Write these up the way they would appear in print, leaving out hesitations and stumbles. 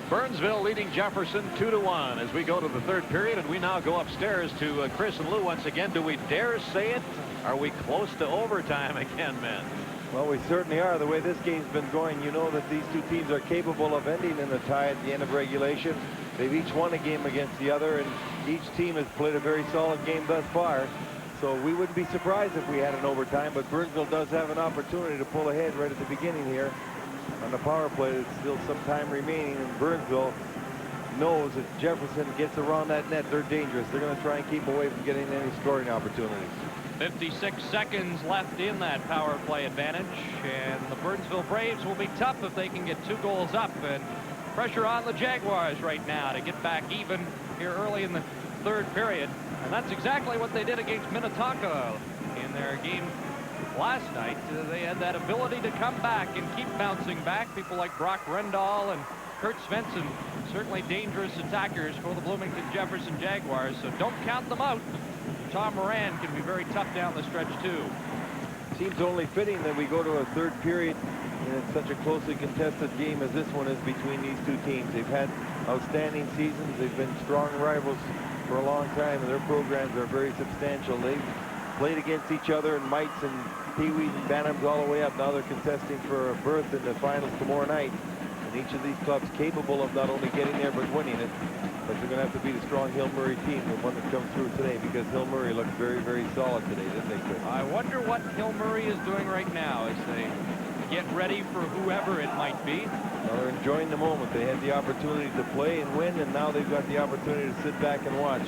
Burnsville leading Jefferson 2-1 as we go to the third period, and we now go upstairs to Chris and Lou once again. Do we dare say it? Are we close to overtime again, men? Well, we certainly are. The way this game's been going, you know that these two teams are capable of ending in a tie at the end of regulation. They've each won a game against the other, and each team has played a very solid game thus far. So we wouldn't be surprised if we had an overtime, but Burnsville does have an opportunity to pull ahead right at the beginning here. On the power play, there's still some time remaining, and Burnsville knows if Jefferson gets around that net, they're dangerous. They're going to try and keep away from getting any scoring opportunities. 56 seconds left in that power play advantage, and the Burnsville Braves will be tough if they can get 2 goals up, and pressure on the Jaguars right now to get back even here early in the third period. And that's exactly what they did against Minnetonka in their game last night. They had that ability to come back and keep bouncing back. People like Brock Rendall and Kurt Svensson, certainly dangerous attackers for the Bloomington Jefferson Jaguars, so don't count them out. Tom Moran can be very tough down the stretch too. Seems only fitting that we go to a third period in such a closely contested game as this one is between these two teams. They've had outstanding seasons. They've been strong rivals for a long time, and their programs are very substantial. They've played against each other in mites and peewees and bantams all the way up. Now they're contesting for a berth in the finals tomorrow night. And each of these clubs capable of not only getting there but winning it. But they're going to have to beat a strong Hill Murray team, the one that comes through today, because Hill Murray looked very, very solid today, didn't they, Chris? I wonder what Hill Murray is doing right now as they get ready for whoever it might be. Well, they're enjoying the moment. They had the opportunity to play and win, and now they've got the opportunity to sit back and watch.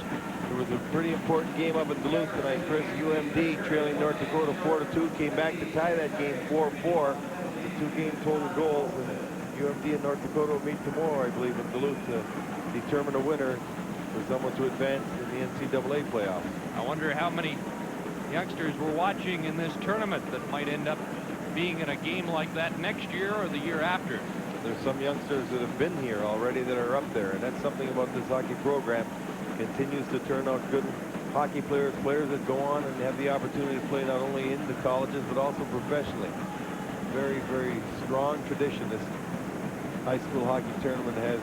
There was a pretty important game up in Duluth tonight, Chris. UMD trailing North Dakota 4-2, came back to tie that game 4-4. The 2-game total goals, and UMD and North Dakota will meet tomorrow, I believe, in Duluth to determine a winner for someone to advance in the NCAA playoffs. I wonder how many youngsters we're watching in this tournament that might end up being in a game like that next year or the year after. There's some youngsters that have been here already that are up there, and that's something about this hockey program. Continues to turn out good hockey players, players that go on and have the opportunity to play not only in the colleges but also professionally. Very, very strong tradition this high school hockey tournament has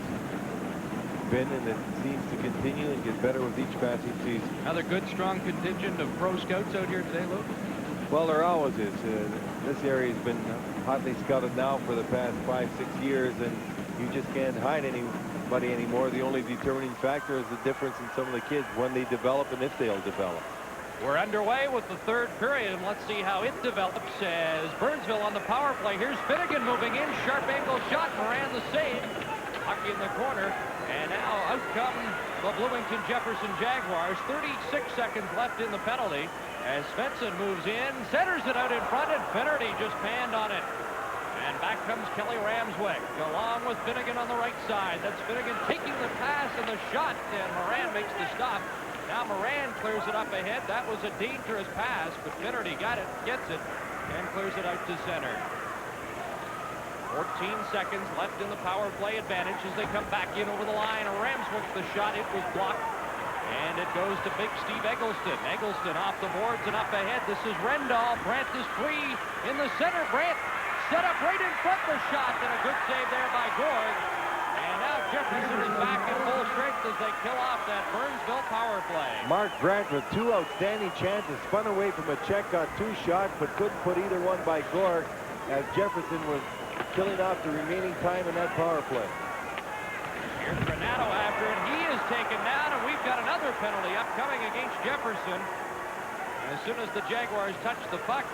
been, and it seems to continue and get better with each passing season. Another good, strong contingent of pro scouts out here today, Luke? Well, there always is. This area has been hotly scouted now for the past 5-6 years, and you just can't hide anybody anymore. The only determining factor is the difference in some of the kids when they develop and if they'll develop. We're underway with the third period, and let's see how it develops as Burnsville on the power play. Here's Finnegan moving in, sharp angle shot, Moran the save. Hockey in the corner, and now out come the Bloomington Jefferson Jaguars. 36 seconds left in the penalty as Svensson moves in, centers it out in front, and Finnerty just panned on it. And back comes Kelly Ramswick along with Finnegan on the right side. That's Finnegan taking the pass and the shot, and Moran makes the stop. Now Moran clears it up ahead. That was a dangerous pass, but Finnerty got it, gets it, and clears it out to center. 14 seconds left in the power play advantage as they come back in over the line. Ramswick the shot, it was blocked. And it goes to big Steve Eggleston. Eggleston off the boards and up ahead. This is Rendall. Brandt is free in the center. Brandt set up right in front the shot, and a good save there by Gord. And now Jefferson is back in full strength as they kill off that Burnsville power play. Mark Brandt with 2 outstanding chances, spun away from a check, got 2 shots, but couldn't put either one by Gord as Jefferson was killing off the remaining time in that power play. Here's Granato after it. He is taken down, and we've got another penalty upcoming against Jefferson. As soon as the Jaguars touch the puck,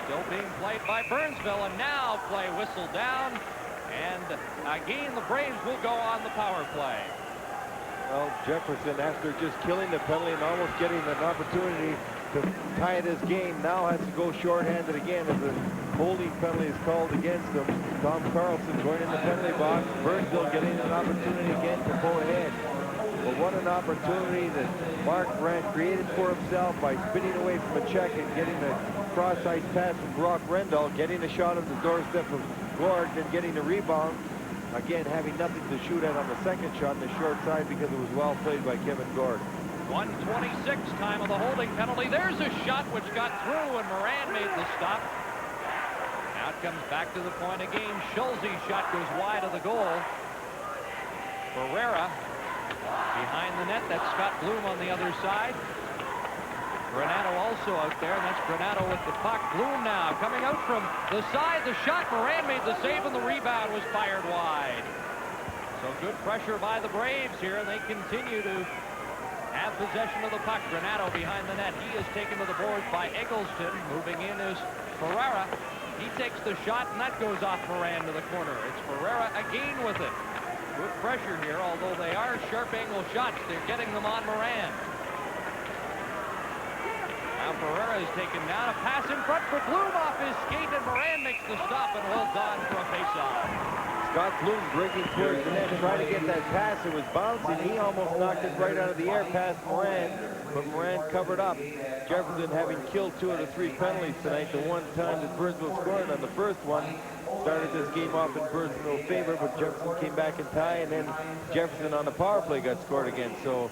still being played by Burnsville, and now play whistled down, and again the Braves will go on the power play. Well, Jefferson, after just killing the penalty and almost getting an opportunity to tie this game, now has to go shorthanded again as the holding penalty is called against him. Tom Carlson going in the penalty box. Burnsville getting an opportunity again to go ahead. But what an opportunity that Mark Brandt created for himself by spinning away from a check and getting a cross-ice pass from Brock Rendall, getting a shot at the doorstep of Gord, and getting the rebound. Again, having nothing to shoot at on the second shot on the short side because it was well played by Kevin Gord. 1:26 time of the holding penalty. There's a shot which got through, and Moran made the stop. Now it comes back to the point again. Schulze's shot goes wide of the goal. Ferreira behind the net. That's Scott Bloom on the other side. Granato also out there, and that's Granato with the puck. Bloom now coming out from the side. The shot, Moran made the save, and the rebound was fired wide. So good pressure by the Braves here, and they continue to have possession of the puck. Granato behind the net. He is taken to the boards by Eggleston. Moving in is Ferreira. He takes the shot, and that goes off Moran to the corner. It's Ferreira again with it. Good pressure here, although they are sharp angle shots. They're getting them on Moran. Now Ferreira is taken down. A pass in front for Bloom off his skate, and Moran makes the stop, and well done for a faceoff. Scott Bloom breaking towards the net, trying to get that pass. It was bouncing. He almost knocked it right out of the air past Moran, but Moran covered up. Jefferson having killed 2 of the 3 penalties tonight. The one time that Burnsville scored on the first one started this game off in Burnsville's favor, but Jefferson came back in tie, and then Jefferson on the power play got scored again. So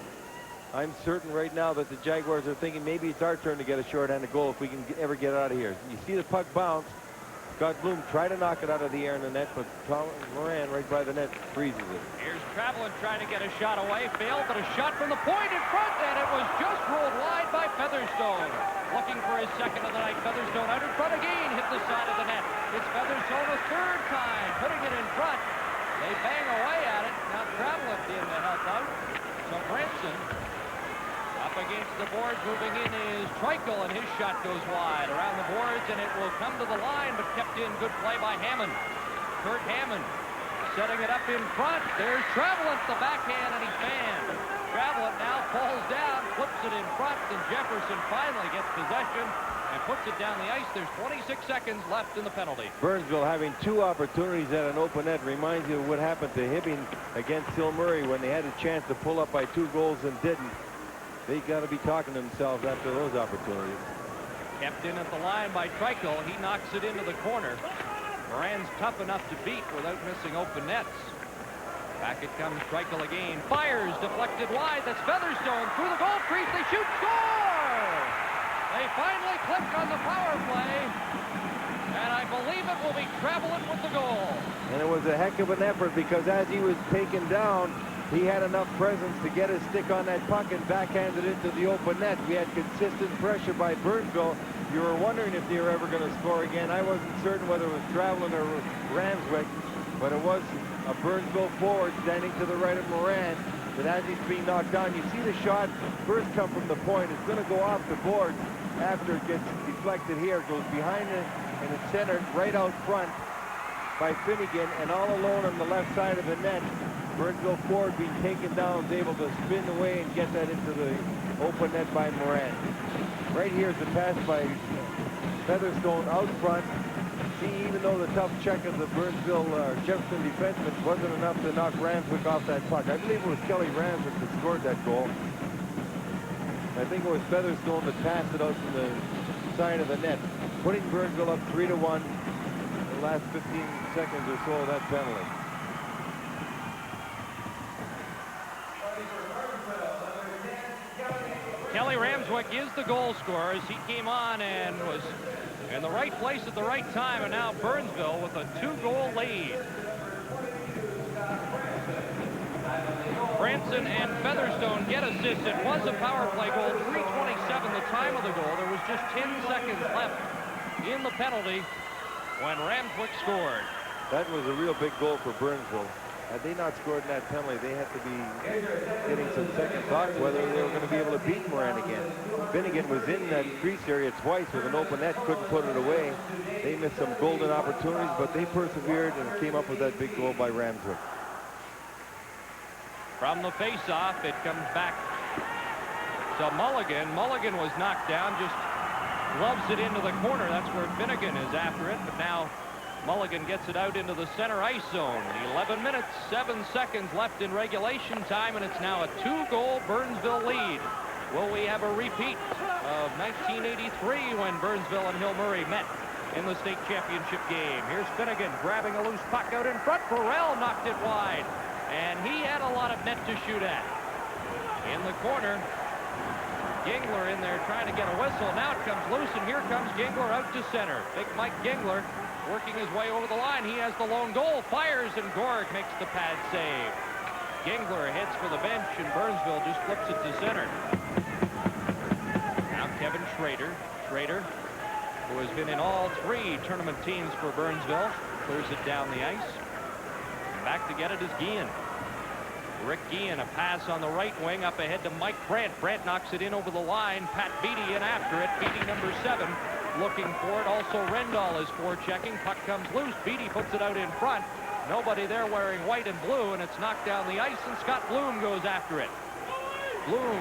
I'm certain right now that the Jaguars are thinking maybe it's our turn to get a shorthanded goal if we can ever get out of here. You see the puck bounce. Scott Bloom tried to knock it out of the air in the net, but Moran right by the net freezes it. Here's Travelin trying to get a shot away. Failed, but a shot from the point in front, and it was just rolled wide by Featherstone. Looking for his second of the night. Featherstone out in front again. Hit the side of the net. It's Featherstone a third time. Putting it in front. They bang away at it. Now Travelin in to help out. So Branson up against the boards. Moving in is Treichel, and his shot goes wide around the boards, and it will come to the line, but kept in. Good play by Hammond. Kurt Hammond setting it up in front. There's Travelin, the backhand, and he fanned. Travelin now falls down, flips it in front, and Jefferson finally gets possession and puts it down the ice. There's 26 seconds left in the penalty. Burnsville having 2 opportunities at an open net reminds you of what happened to Hibbing against Hill Murray when they had a chance to pull up by 2 goals and didn't. They got to be talking to themselves after those opportunities. Kept in at the line by Treichel. He knocks it into the corner. Moran's tough enough to beat without missing open nets. Back it comes. Treichel again. Fires, deflected wide. That's Featherstone through the goal crease. They shoot, score! They finally click on the power play. And I believe it will be Travelin with the goal. And it was a heck of an effort, because as he was taken down, he had enough presence to get his stick on that puck and backhand it into the open net. We had consistent pressure by Burnsville. You were wondering if they were ever going to score again. I wasn't certain whether it was Travelin or Ramswick, but it was a Burnsville forward standing to the right of Moran. But as he's being knocked down, you see the shot first come from the point. It's going to go off the board after it gets deflected here. It goes behind it, and it's centered right out front by Finnegan, and all alone on the left side of the net. Burnsville forward being taken down is able to spin away and get that into the open net by Moran. Right here is the pass by Featherstone out front. See, even though the tough check of the Burnsville Jefferson defenseman wasn't enough to knock Ramswick off that puck. I believe it was Kelly Ramswick that scored that goal. I think it was Featherstone that passed it out from the side of the net, putting Burnsville up 3-1 in the last 15 seconds or so of that penalty. Kelly Ramswick is the goal scorer as he came on and was in the right place at the right time, and now Burnsville with a 2-goal lead. Branson and Featherstone get assists. It was a power play goal, 3:27 the time of the goal. There was just 10 seconds left in the penalty when Ramswick scored. That was a real big goal for Burnsville. Had they not scored in that penalty, they had to be getting some second thoughts whether they were going to be able to beat Moran again. Finnegan was in that crease area twice with an open net, couldn't put it away. They missed some golden opportunities, but they persevered and came up with that big goal by Ramswick. From the face-off, it comes back to Mulligan. Mulligan was knocked down, just gloves it into the corner. That's where Finnegan is after it, but now Mulligan gets it out into the center ice zone. 11 minutes, 7 seconds left in regulation time, and it's now a 2-goal Burnsville lead. Will we have a repeat of 1983 when Burnsville and Hill Murray met in the state championship game? Here's Finnegan grabbing a loose puck out in front. Burrell knocked it wide, and he had a lot of net to shoot at. In the corner, Gingler in there trying to get a whistle. Now it comes loose, and here comes Gingler out to center. Big Mike Gingler working his way over the line. He has the lone goal, fires, and Gorg makes the pad save. Gingler heads for the bench, and Burnsville just flips it to center. Now Kevin Schrader, who has been in all 3 tournament teams for Burnsville, clears it down the ice. Back to get it is Guillen. Rick Guillen, a pass on the right wing up ahead to Mike Brandt. Brandt knocks it in over the line. Pat Beattie in after it. Beattie number 7 looking for it. Also Rendall is forechecking. Puck comes loose. Beattie puts it out in front. Nobody there wearing white and blue, and it's knocked down the ice, and Scott Bloom goes after it. Bloom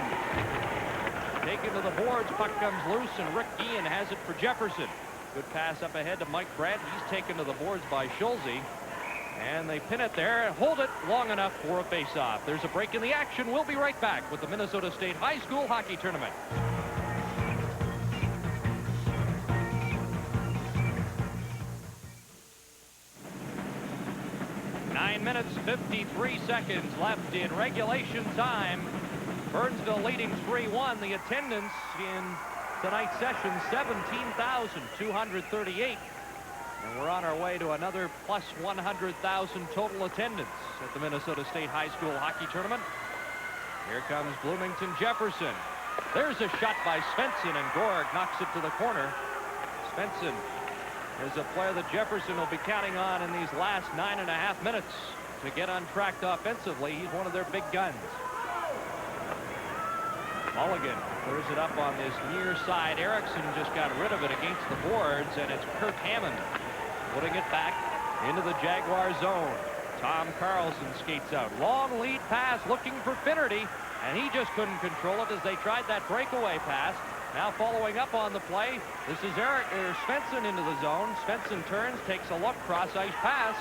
taken to the boards. Puck comes loose, and Rick Guillen has it for Jefferson. Good pass up ahead to Mike Brandt. He's taken to the boards by Schulze. And they pin it there and hold it long enough for a face-off. There's a break in the action. We'll be right back with the Minnesota State High School Hockey Tournament. 9 minutes, 53 seconds left in regulation time. Burnsville leading 3-1. The attendance in tonight's session, 17,238. And we're on our way to another plus 100,000 total attendance at the Minnesota State High School Hockey Tournament. Here comes Bloomington Jefferson. There's a shot by Svensson, and Gorg knocks it to the corner. Svensson is a player that Jefferson will be counting on in these last 9.5 minutes to get untracked offensively. He's one of their big guns. Mulligan clears it up on this near side. Erickson just got rid of it against the boards, and it's Kurt Hammond putting it back into the Jaguar zone. Tom Carlson skates out. Long lead pass looking for Finnerty, and he just couldn't control it as they tried that breakaway pass. Now following up on the play, this is Svensson into the zone. Svensson turns, takes a look, cross-ice pass.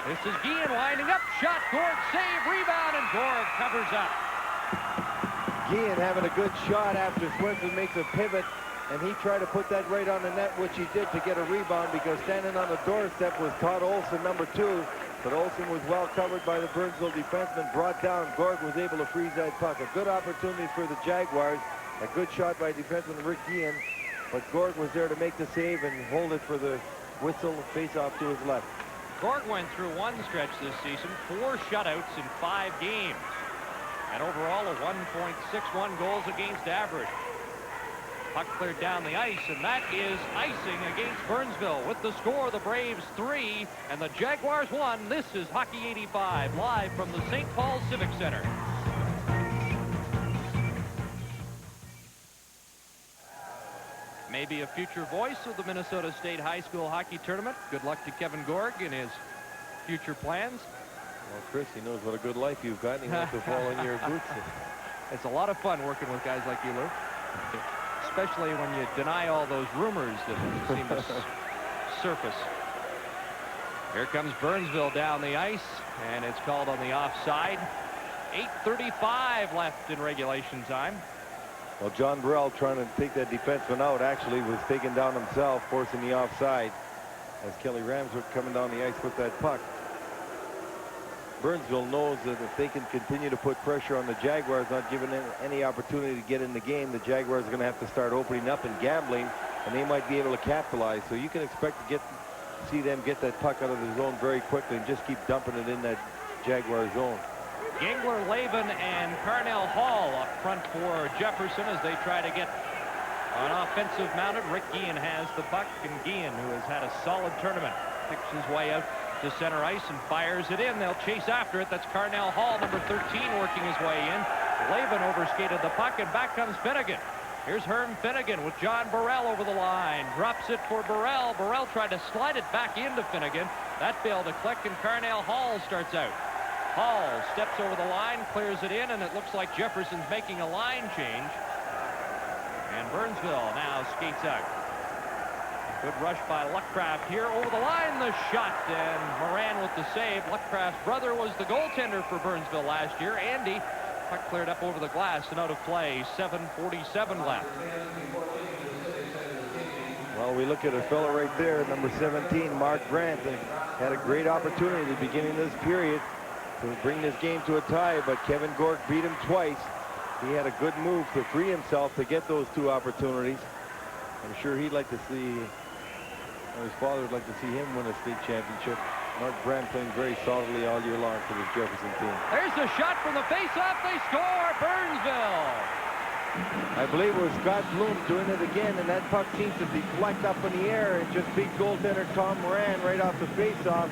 This is Guillen winding up. Shot, Gorg save, rebound, and Gorg covers up. Guillen having a good shot after Svensson makes a pivot, and he tried to put that right on the net, which he did, to get a rebound, because standing on the doorstep was Todd Olson, number 2. But Olson was well covered by the Burnsville defenseman, brought down. Gorg was able to freeze that puck. A good opportunity for the Jaguars. A good shot by defenseman Rick Guillen, but Gorg was there to make the save and hold it for the whistle face-off to his left. Gorg went through one stretch this season, 4 shutouts in 5 games, and overall a 1.61 goals against average. Puck cleared down the ice, and that is icing against Burnsville. With the score, the Braves 3 and the Jaguars 1. This is Hockey 85 live from the St. Paul Civic Center. Maybe a future voice of the Minnesota State High School Hockey Tournament. Good luck to Kevin Gorg in his future plans. Well, Chris, he knows what a good life you've got, and he wants to fall in your boots. It's a lot of fun working with guys like you, Lou. Especially when you deny all those rumors that seem to surface. Here comes Burnsville down the ice, and it's called on the offside. 8:35 left in regulation time. Well, John Burrell, trying to take that defenseman out, actually was taken down himself, forcing the offside as Kelly Ramswood coming down the ice with that puck. Burnsville knows that if they can continue to put pressure on the Jaguars, not giving them any opportunity to get in the game, the Jaguars are going to have to start opening up and gambling, and they might be able to capitalize. So you can expect to see them get that puck out of the zone very quickly and just keep dumping it in that Jaguar zone. Gingler, Lavin, and Carnell Hall up front for Jefferson as they try to get an offensive mounted. Rick Guillen has the puck, and Guillen, who has had a solid tournament, picks his way out to center ice and fires it in. They'll chase after it. That's Carnell Hall, number 13, working his way in. Lavin overskated the puck, and back comes Finnegan. Here's Herm Finnegan with John Burrell over the line. Drops it for Burrell. Burrell tried to slide it back into Finnegan. That failed to click, and Carnell Hall starts out. Hall steps over the line, clears it in, and it looks like Jefferson's making a line change. And Burnsville now skates out. Good rush by Luckcraft here over the line. The shot, and Moran with the save. Luckcraft's brother was the goaltender for Burnsville last year. Andy, puck cleared up over the glass and out of play. 7:47 left. Well, we look at a fellow right there, number 17, Mark Brandt. Had a great opportunity at the beginning of this period to bring this game to a tie, but Kevin Gorg beat him twice. He had a good move to free himself to get those 2 opportunities. I'm sure he'd like to see, or his father would like to see him win a state championship. Mark Brand playing very solidly all year long for this Jefferson team. There's a shot from the faceoff. They score. Burnsville. I believe it was Scott Bloom doing it again, and that puck seems to deflect up in the air and just beat goaltender Tom Moran right off the faceoff.